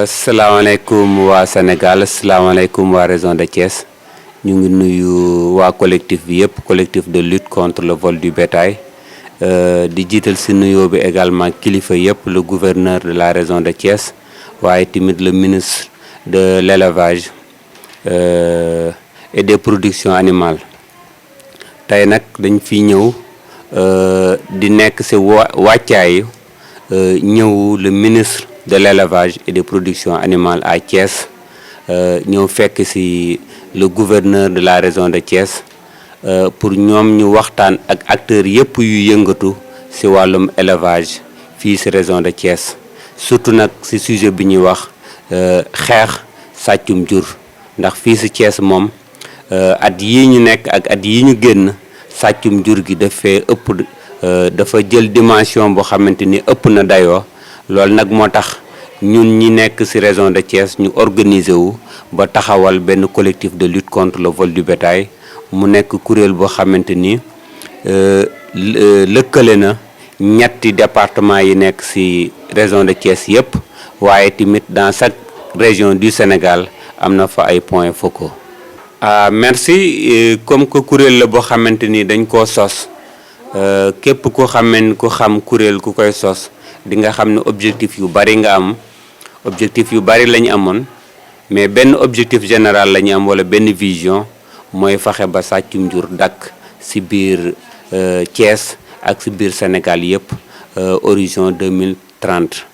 salaamaaleykum waa Sénégal salaamaaleykum waa région de Thiès ñu ngi nuyu waa collectif bi yëpp collectif de lutte contre le vol du bétail di jiital si nuyoo bi également kilifa yëpp le gouverneur de la région de Thiès waaye tamit le ministre de l'élevage et des productions animales tey nag dañ fi ñëw di nekk si wàccaayu ñëw le ministre de l'élevage et des productions animales à Thiès ñëw fekk ci le gouverneur de la région de Thiès pour ñoom ñu waxtaan ak acteurs yëpp yu yëngatu ci wàllum élevage fii ci région de Thiès surtout nag ci sujet bi ñuy wax xeex sàccum jur ndax fii ci Thiès moom at yii ñu nekk ak at yii ñu génn sàccum jur gi dafa jël dimension boo xamante ni ëpp na dayoo loolu nag moo tax ñun ñi nekk ci région de Thiès ñu organiser wu ba taxawal benn collectif de lutte contre le vol du bétail mu nekk kuréel boo xamante ni lëkkale na ñetti département yi nekk ci région de Thiès yépp waaye tamit dans chaque région du Sénégal am na fa ay points focaux. Merci comme que kuréel la boo xamante ni dañ koo sos képp ku xam kuréel ku koy sos di nga xam ne objectif yu bari nga am objectif yu bari lañu amoon mais benn objectif général la ñu am wala benn vision mooy fexe ba sàccum jur dakk ci biir Thiès ak ci biir Sénégal yépp horizon 2030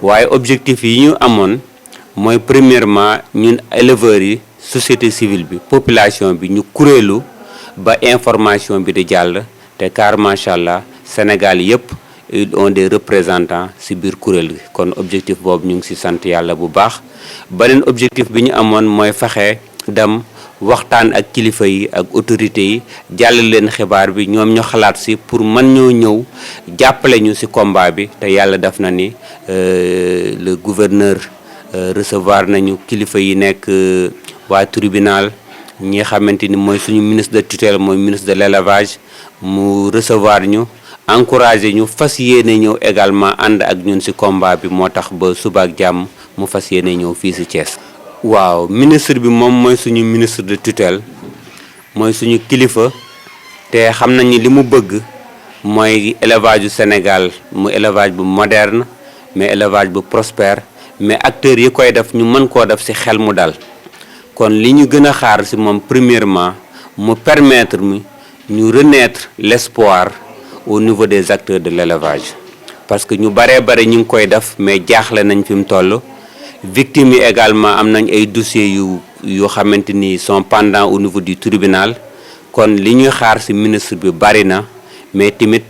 waaye objectif yi ñu amoon mooy premièrement ñun éleveurs yi société civile bi population bi ñu kuréelu ba information bi di jàll te car macha allah Sénégal yépp ils ont des représentants ci biir kuréel gi kon objectif boobu ñu ngi ci sant yàlla bu baax beneen objectif bi ñu amoon mooy fexe dem waxtaan ak kilifa yi ak autorités yi jàll leen xibaar bi ñoom ñu xalaat ci pour mën ñoo ñëw jàppale ñu ci combat bi te yàlla def na ni le gouverneur recevoir nañu kilifa yi nekk waa tribunal ñi xamante ni mooy suñu ministre de tutelle mooy ministre de l'élevage mu recevoir ñu encouragé ñu fas yéene ñëw également ànd ak ñun ci combat bi moo tax ba suba ak jàmm mu fas yéene ñëw fii ci Thiès. waaw ministre bi moom mooy suñu ministre de tutelle mooy suñu kilifa te xam nañ ni li mu bëgg mooy élevage du Sénégal mu élevage bu moderne mais élevage bu prospère mais acteurs yi koy def ñu mën koo def ci xel mu dal kon li ñu gën a xaar ci moom premièrement mu permettre ñu renaître l'espoir au niveau des acteurs de l'élevage parce que ñu bare ñu ngi koy def mais jaaxle nañ fi mu toll victimes yi également am nañ ay dossiers yu xamante ni sont pendants au niveau du tribunal kon li ñuy xaar ci ministre bi bari na mais tamit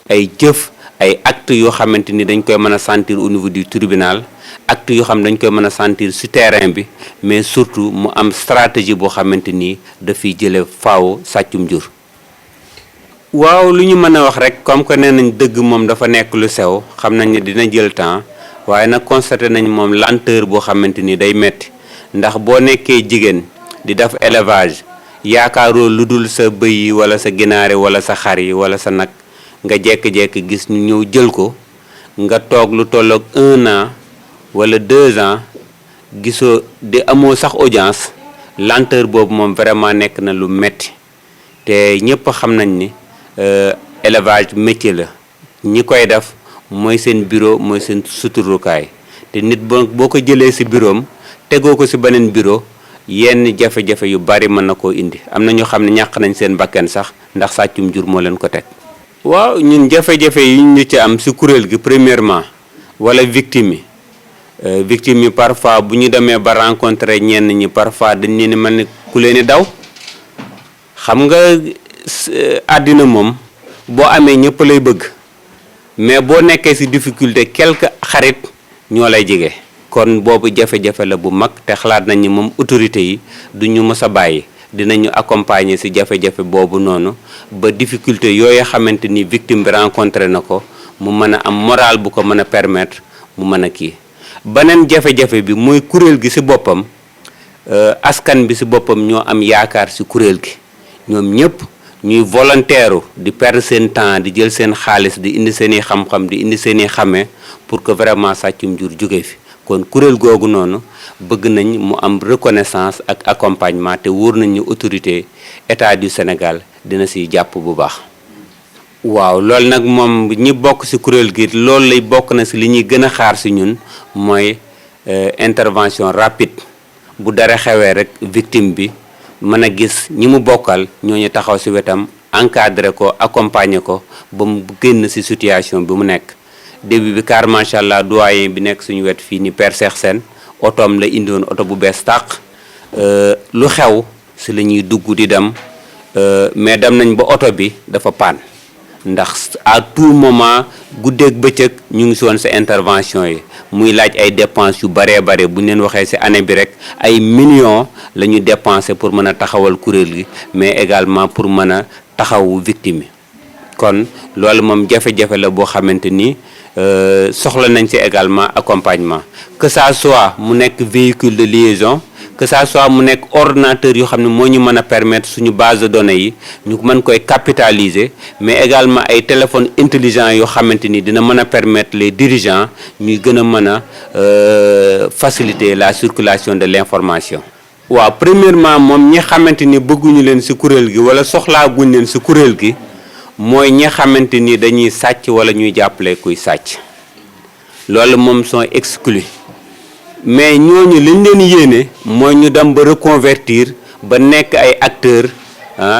ay jëf ay actes yoo xamante ni dañ koy mën a sentir au niveau du tribunal actes yoo xam dañ koy mën a sentir ci terrain bi mais surtout mu am stratégie boo xamante ni dafiy jële faaw sàccum jur. waaw lu ñu mën a wax rek comme que nee nañ dëgg moom dafa nekk lu sew xam nañ ne dina jël temps waaye nag constaté nañ moom lenteur boo xamante ni day metti ndax boo nekkee jigéen di def élevage yaakaaroo lu dul sa bëy yi wala sa ginaar yi wala sa xar yi wala sa nag nga jekki-jekki gis ñu ñëw jël ko nga toog lu tolloog 1 an wala 2 ans gisoo di amoo sax audience lenteur boobu moom vraiment nekk na lu metti te ñëpp xam nañ ni élevage métier la ñi koy def mooy seen bureau mooy seen suturukaay te nit boo ko jëlee ci bureau tegoo ko ci beneen bureau yenn jafe-jafe yu bari mën na koo indi am na ñoo xam ne ñàkk nañ seen bakkan sax ndax sàccum jur moo leen ko teg. waaw ñun jafe-jafe yi ñu ci am ci kuréel gi premièrement wala victime yi parfois bu ñu demee ba rencontrer ñenn ñi parfois dañ leen mel ni ku leen di daw xam nga àddina moom boo amee ñëpp lay bëgg mais boo nekkee ci difficulté quelque xarit ñoo lay jege kon boobu jafe-jafe la bu mag te xalaat nañ ni moom autorité yi duñu mës a bàyyi dinañu accompagner ci jafe-jafe boobu noonu ba difficulté yooyu xamante ni victime bi rencontré na ko mu mën a am moral bu ko mën a permettre mu mën a kii beneen jafe-jafe bi mooy kuréel gi ci boppam askan bi ci boppam ñoo am yaakaar ci kuréel gi ñoom ñëpp ñuy volontaire di perdre seen temps di jël seen xaalis di indi seen i xam-xam di indi seen i xame pour que vraiment sàccum jur jóge fi kon kuréel googu noonu bëgg nañ mu am reconnaissance ak accompagnement te wóor nañ ni autorité état du Sénégal dina si jàpp bu baax. waaw loolu nag moom ñi bokk si kuréel gi loolu lay bokk na si li ñuy gën a xaar si ñun mooy intervention rapide bu dara xewee rek victime bi mën a gis ñi mu bokkal ñooñu taxaw si wetam encadré ko accompagner ko ba mu génn si situation bi mu nekk. début bi car macha allah doyen bi nekk suñu wet fii ni Père Cheikh Sène otoom la indiwoon oto bu bees tàq lu xew si la ñuy dugg di dem mais dem nañ ba oto bi dafa paan ndax à tout moment guddeeg bëccëg ñu ngi si woon sa intervention yi muy laaj ay dépenses yu baree bare bu ñu leen waxee si année bi rek ay millions la ñu dépensé pour mën a taxawal kuréel gi mais également pour mën a taxawu victime yi kon loolu moom jafe-jafe la boo xamante ni soxla nañ ci également accompagnement que ça soit mu nekk véhicule de liaison que ça soit mu nekk ordinateur yoo xam ne moo ñu mën a permettre suñu base de données yi ñu mën koy capitaliser mais également ay téléphones intelligents yoo xamante ni dina mën a permettre les dirigeants ñuy gën a mën a faciliter la circulation de l'information. waaw premièrement moom ñi xamante ni bëgguñu leen ci kuréel gi wala soxlaa guñ leen ci kuréel gi mooy ñi xamante ni dañuy sàcc wala ñuy jàppale kuy sàcc loolu moom sont exclus mais ñooñu liñ leen yéene mooy ñu dem ba reconvertir ba nekk ay acteurs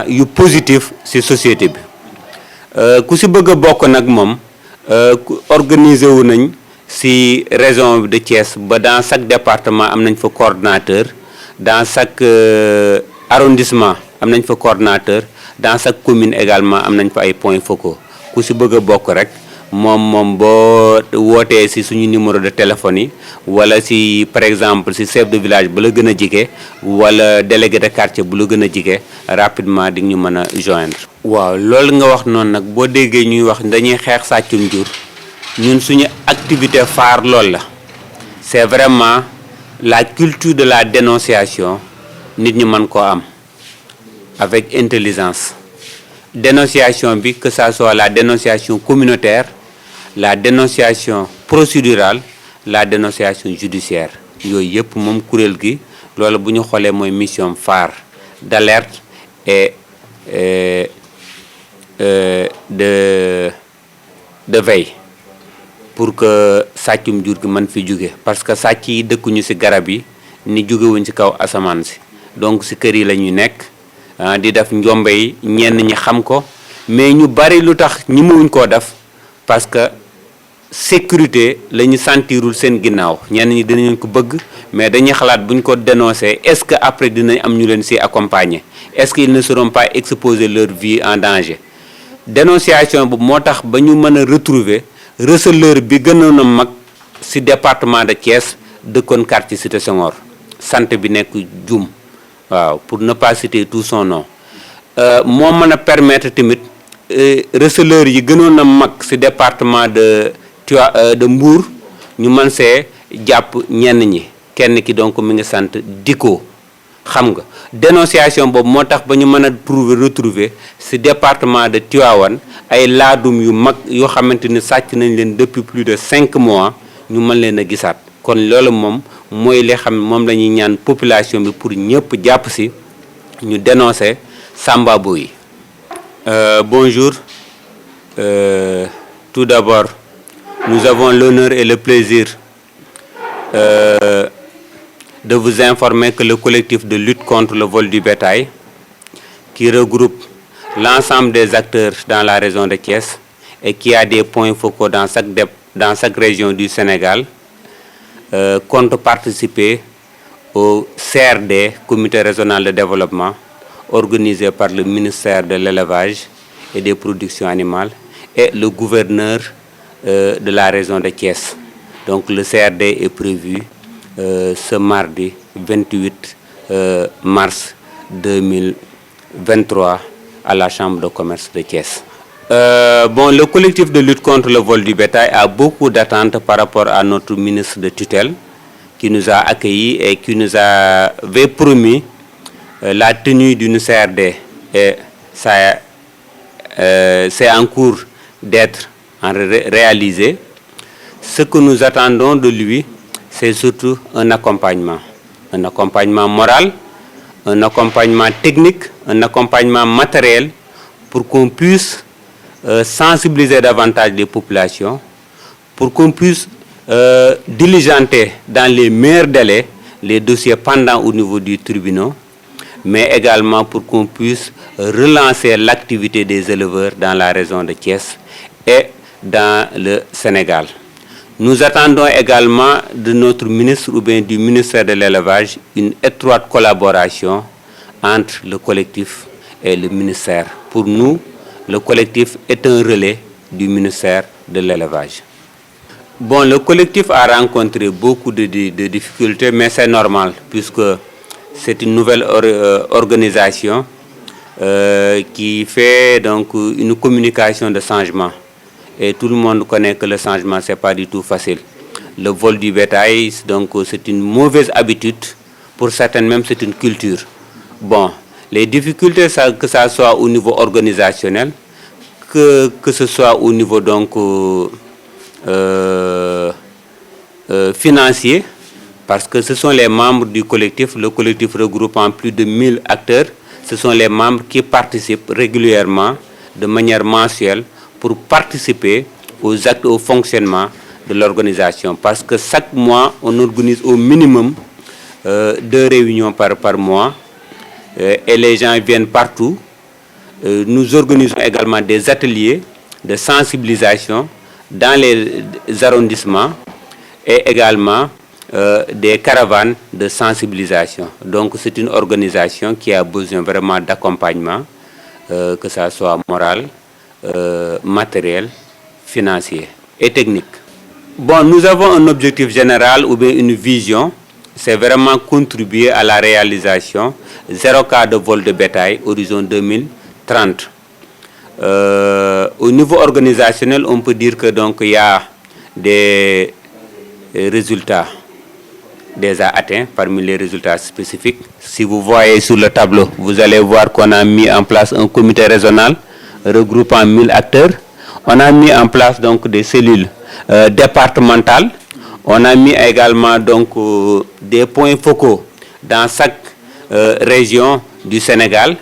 yu positif ci société bi ku ci bëgg a bokk nag moom organiser wu nañ ci région de Thiès ba dans chaque département am nañ fa coordonnateur dans chaque arrondissement am nañ fa coordonnateur dans chaque commune également am nañ fa ay points focaux ku ci bëgg a bokk rek moom boo wootee ci suñu numéro de téléphone yi wala ci par exemple ci chef de village bu la gën a jige wala délégué de quartier bu la gën a jige rapidement di ñu mën a joindre. waaw loolu nga wax noonu nag boo déggee ñuy wax dañuy xeex sàccum jur ñun suñu activité phare loolu la c'est vraiment la culture de la dénonciation nit ñi mën koo am avec intelligence dénonciation bi que ça soit la dénonciation communautaire la dénonciation procédurale la dénonciation judiciaire yooyu yëpp moom kuréel gi loolu bu ñu xoolee mooy mission phare d'alerte et de veille pour que sàccum jur gi mën fi jóge parce que sàcc yi dëkkuñu ci garab yi ni jógewuñ ci kaw asamaan si donc ci kër yi la ñu nekk di def njombe yi ñenn ñi xam ko mais ñu bari lu tax ñi mënuñ koo def parce que sécurité la ñu sentirul seen ginnaaw ñenn ñi dinañ ko bëgg mais dañuy xalaat buñ ko dénoncer est-ce que après dinañ am ñu leen ci accompagner est-ce qu'ils ne seront pas exposer leur vie en danger dénonciation boobu moo tax ba ñu mën a retrouver receleur bi gënoon a mag ci département de Thiès dëkkoon quartier Cité Senghor sant bi nekk Dioum waaw pour ne pas citer tout son nom moo mën a permettre tamit receleur yi gënoon a mag ci département de Mbour ñu mën see jàpp ñenn ñi kenn ki donc mi ngi sant Diko xam nga dénonciation boobu moo tax ba ñu mën a retrouver ci département de Tivaouane ay laadum yu mag yoo xamante ni sàcc nañ leen depuis plus de 5 mois ñu mën leen a gisaat kon loolu moom mooy li xam moom la ñuy ñaan population bi pour ñëpp jàpp ci ñu dénoncer Samba Boy yi. Bonjour. Tout d'abord, nous avons l'honneur et le plaisir de vous informer que le collectif de lutte contre le vol du bétail, qui regroupe l'ensemble des acteurs dans la région de Thiès et qui a des points focaux dans chaque région du Sénégal, compte participer au CRD, Comité régional de développement, organisé par le ministère de l'élevage et des productions animales et le gouverneur de la région de Thiès. Donc le CRD est prévu ce mardi 28 mars 2023 à la Chambre de commerce de Thiès. Le collectif de lutte contre le vol du bétail a beaucoup d'attentes par rapport à notre ministre de tutelle qui nous a accueillis et qui nous avait promis la tenue d'une CRD. Et ça c'est en cours d'être réalisé. Ce que nous attendons de lui, c'est surtout un accompagnement moral, un accompagnement technique, un accompagnement matériel pour qu'on puisse sensibiliser davantage les populations, pour qu'on puisse diligenter dans les meilleurs délais les dossiers pendants au niveau du tribunal, mais également pour qu'on puisse relancer l'activité des éleveurs dans la région de Thiès et dans le Sénégal. Nous attendons également de notre ministre ou bien du ministère de l'élevage une étroite collaboration entre le collectif et le ministère. Pour nous, le collectif est un relais du ministère de l'élevage. Bon, le collectif a rencontré beaucoup de difficultés, mais c'est normal puisque c'est une nouvelle organisation qui fait donc une communication de changement. Et tout le monde connaît que le changement, ce n'est pas du tout facile. Le vol du bétail, donc c'est une mauvaise habitude. Pour certaines même, c'est une culture. Bon, les difficultés, que ça soit au niveau organisationnel, que ce soit au niveau donc financier, parce que ce sont les membres du collectif, le collectif regroupant plus de 1000 acteurs, ce sont les membres qui participent régulièrement, de manière mensuelle, pour participer aux actes, au fonctionnement de l'organisation. Parce que chaque mois, on organise au minimum 2 réunions par mois, et les gens viennent partout. Nous organisons également des ateliers de sensibilisation dans les arrondissements et également des caravanes de sensibilisation. Donc c'est une organisation qui a besoin vraiment d'accompagnement, que ce soit moral, matériel, financier et technique. Bon, nous avons un objectif général ou bien une vision, c'est vraiment contribuer à la réalisation 0 cas de vol de bétail horizon 2030. Au niveau organisationnel, on peut dire que donc il y a des résultats déjà atteints parmi les résultats spécifiques. Si vous voyez sur le tableau, vous allez voir qu'on a mis en place un comité régional regroupant 1000 acteurs. On a mis en place donc des cellules départementales. On a mis également donc des points focaux dans chaque région du Sénégal.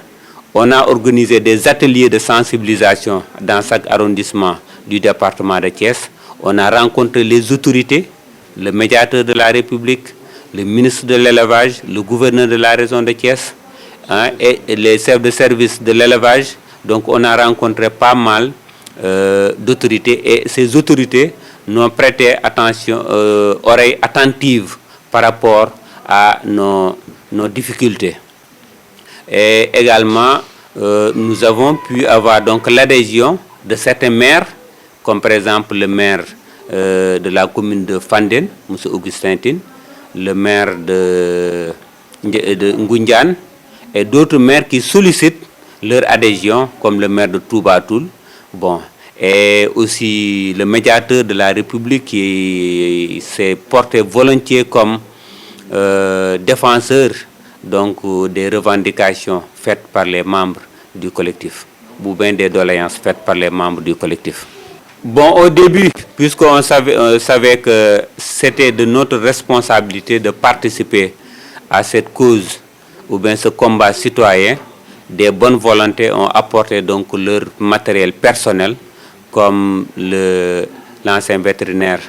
On a organisé des ateliers de sensibilisation dans chaque arrondissement du département de Thiès. On a rencontré les autorités, le médiateur de la République, le ministre de l'élevage, le gouverneur de la région de Thiès, hein, et les chefs de service de l'élevage. Donc on a rencontré pas mal d'autorités et ces autorités nous ont prêté attention, oreille attentive par rapport à nos difficultés. Et également, nous avons pu avoir donc l'adhésion de certains maires, comme par exemple le maire de la commune de Fandène, M. Augustin Tine, le maire de Ngoundiane, et d'autres maires qui sollicitent leur adhésion, comme le maire de Toubatoul. Bon, et aussi le médiateur de la République qui s'est porté volontiers comme défenseur donc des revendications faites par les membres du collectif, ou bien des doléances faites par les membres du collectif. Bon, au début, puisqu'on savait que c'était de notre responsabilité de participer à cette cause, ou bien ce combat citoyen, des bonnes volontés ont apporté donc leur matériel personnel, comme l'ancien vétérinaire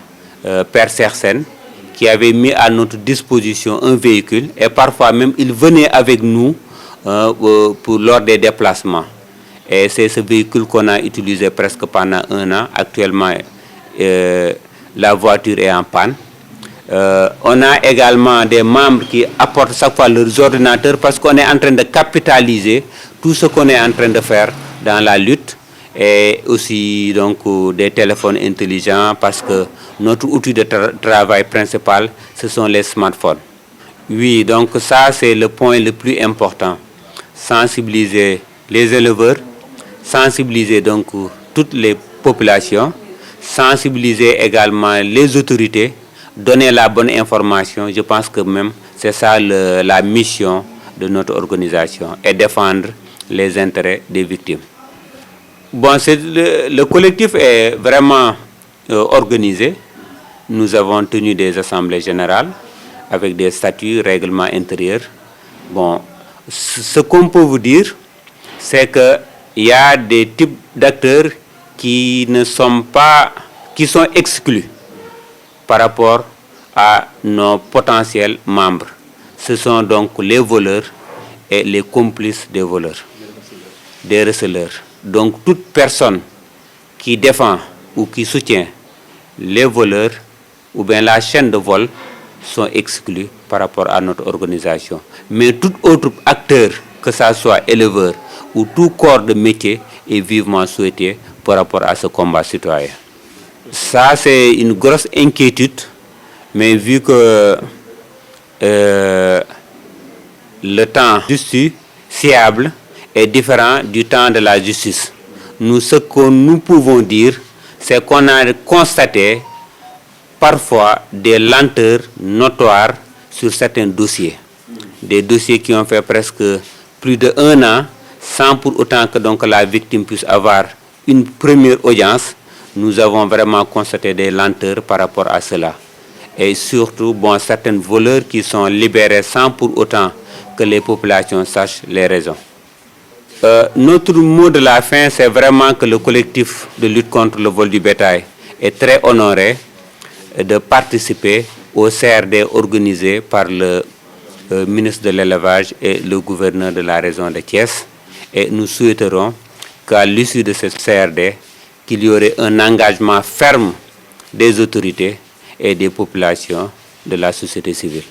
Père Sersen, qui avait mis à notre disposition un véhicule, et parfois même il venait avec nous lors des déplacements. Et c'est ce véhicule qu'on a utilisé presque pendant 1 an. Actuellement, la voiture est en panne. On a également des membres qui apportent chaque fois leurs ordinateurs parce qu'on est en train de capitaliser tout ce qu'on est en train de faire dans la lutte, et aussi donc des téléphones intelligents parce que notre outil de travail principal, ce sont les smartphones. Oui, donc ça c'est le point le plus important. Sensibiliser les éleveurs, sensibiliser donc toutes les populations, sensibiliser également les autorités, donner la bonne information. Je pense que même c'est ça la mission de notre organisation, et défendre les intérêts des victimes. Bon, le collectif est vraiment organisé. nous avons tenu des assemblées générales avec des statuts, règlements intérieurs. Bon, ce qu'on peut vous dire, c'est qu'il y a des types d'acteurs qui sont exclus par rapport à nos potentiels membres. Ce sont donc les voleurs et les complices des voleurs, des receleurs. Donc toute personne qui défend ou qui soutient les voleurs ou bien la chaîne de vol sont exclus par rapport à notre organisation. Mais tout autre acteur, que ce soit éleveur ou tout corps de métier, est vivement souhaité par rapport à ce combat citoyen. Ça, c'est une grosse inquiétude, mais vu que le temps justiciable est différent du temps de la justice, ce que nous pouvons dire, c'est qu'on a constaté parfois des lenteurs notoires sur certains dossiers. Des dossiers qui ont fait presque plus d'1 an, sans pour autant que donc la victime puisse avoir une première audience. Nous avons vraiment constaté des lenteurs par rapport à cela. Et surtout, bon, certains voleurs qui sont libérés sans pour autant que les populations sachent les raisons. Notre mot de la fin, c'est vraiment que le collectif de lutte contre le vol du bétail est très honoré de participer au CRD organisé par le ministre de l'élevage et le gouverneur de la région de Thiès. Et nous souhaiterons qu'à l'issue de ce CRD, qu'il y aurait un engagement ferme des autorités et des populations de la société civile.